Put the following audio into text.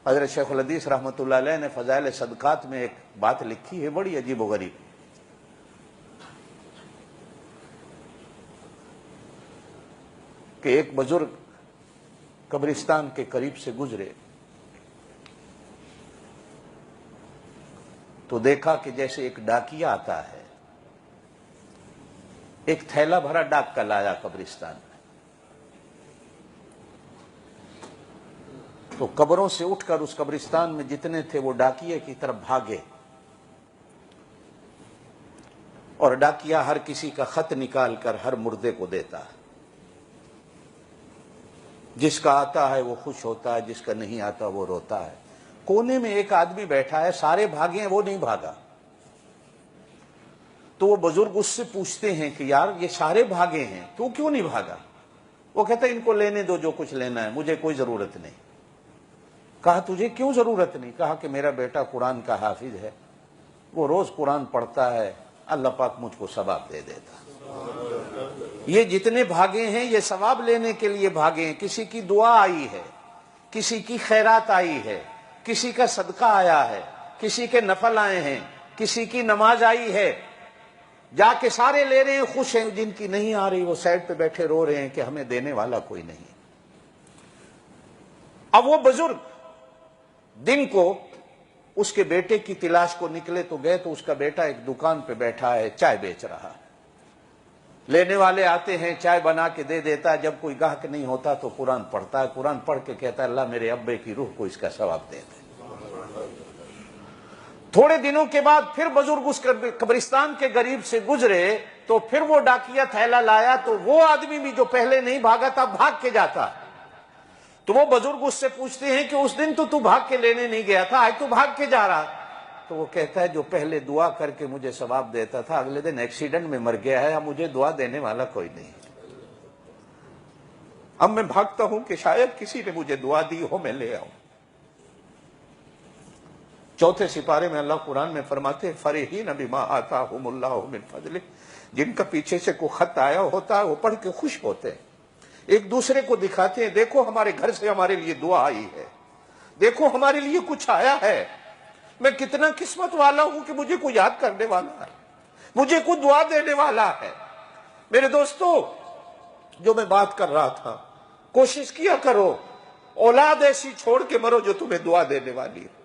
حضرت شیخ الحدیث رحمۃ اللہ علیہ نے فضائل صدقات میں ایک بات لکھی ہے بڑی عجیب و غریب، کہ ایک بزرگ قبرستان کے قریب سے گزرے تو دیکھا کہ جیسے ایک ڈاکیا آتا ہے، ایک تھیلا بھرا ڈاک کا لایا قبرستان میں، تو قبروں سے اٹھ کر اس قبرستان میں جتنے تھے وہ ڈاکیے کی طرف بھاگے، اور ڈاکیا ہر کسی کا خط نکال کر ہر مردے کو دیتا ہے، جس کا آتا ہے وہ خوش ہوتا ہے، جس کا نہیں آتا وہ روتا ہے۔ کونے میں ایک آدمی بیٹھا ہے، سارے بھاگے ہیں، وہ نہیں بھاگا۔ تو وہ بزرگ اس سے پوچھتے ہیں کہ یار یہ سارے بھاگے ہیں، تو کیوں نہیں بھاگا؟ وہ کہتا ہے ان کو لینے دو جو کچھ لینا ہے، مجھے کوئی ضرورت نہیں۔ کہا تجھے کیوں ضرورت نہیں؟ کہا کہ میرا بیٹا قرآن کا حافظ ہے، وہ روز قرآن پڑھتا ہے، اللہ پاک مجھ کو ثواب دے دیتا۔ یہ جتنے بھاگے ہیں یہ ثواب لینے کے لیے بھاگے ہیں، کسی کی دعا آئی ہے، کسی کی خیرات آئی ہے، کسی کا صدقہ آیا ہے، کسی کے نفل آئے ہیں، کسی کی نماز آئی ہے، جا کے سارے لے رہے ہیں، خوش ہیں۔ جن کی نہیں آ رہی وہ سائڈ پہ بیٹھے رو رہے ہیں کہ ہمیں دینے والا کوئی نہیں۔ اب وہ بزرگ دن کو اس کے بیٹے کی تلاش کو نکلے تو گئے تو اس کا بیٹا ایک دکان پہ بیٹھا ہے، چائے بیچ رہا ہے۔ لینے والے آتے ہیں، چائے بنا کے دے دیتا ہے، جب کوئی گاہک نہیں ہوتا تو قرآن پڑھتا ہے، قرآن پڑھ کے کہتا ہے اللہ میرے ابے کی روح کو اس کا ثواب دے دے۔ تھوڑے دنوں کے بعد پھر بزرگ اس قبرستان کے قریب سے گزرے تو پھر وہ ڈاکیا تھیلا لایا، تو وہ آدمی بھی جو پہلے نہیں بھاگا تھا بھاگ کے جاتا۔ تو وہ بزرگ اس سے پوچھتے ہیں کہ اس دن تو بھاگ کے لینے نہیں گیا تھا، آج تو بھاگ کے جا رہا۔ تو وہ کہتا ہے جو پہلے دعا کر کے مجھے ثواب دیتا تھا اگلے دن ایکسیڈنٹ میں مر گیا ہے، اب مجھے دعا دینے والا کوئی نہیں۔ اب میں بھاگتا ہوں کہ شاید کسی نے مجھے دعا دی ہو، میں لے آؤں۔ چوتھے سپارے میں اللہ قرآن میں فرماتے فرحین بما آتاہم اللہ من فضلہ، جن کا پیچھے سے کوئی خط آیا ہوتا ہے وہ پڑھ کے خوش ہوتے ہیں، ایک دوسرے کو دکھاتے ہیں دیکھو ہمارے گھر سے ہمارے لیے دعا آئی ہے، دیکھو ہمارے لیے کچھ آیا ہے، میں کتنا قسمت والا ہوں کہ مجھے کوئی یاد کرنے والا ہے، مجھے کوئی دعا دینے والا ہے۔ میرے دوستو، جو میں بات کر رہا تھا، کوشش کیا کرو اولاد ایسی چھوڑ کے مرو جو تمہیں دعا دینے والی ہے۔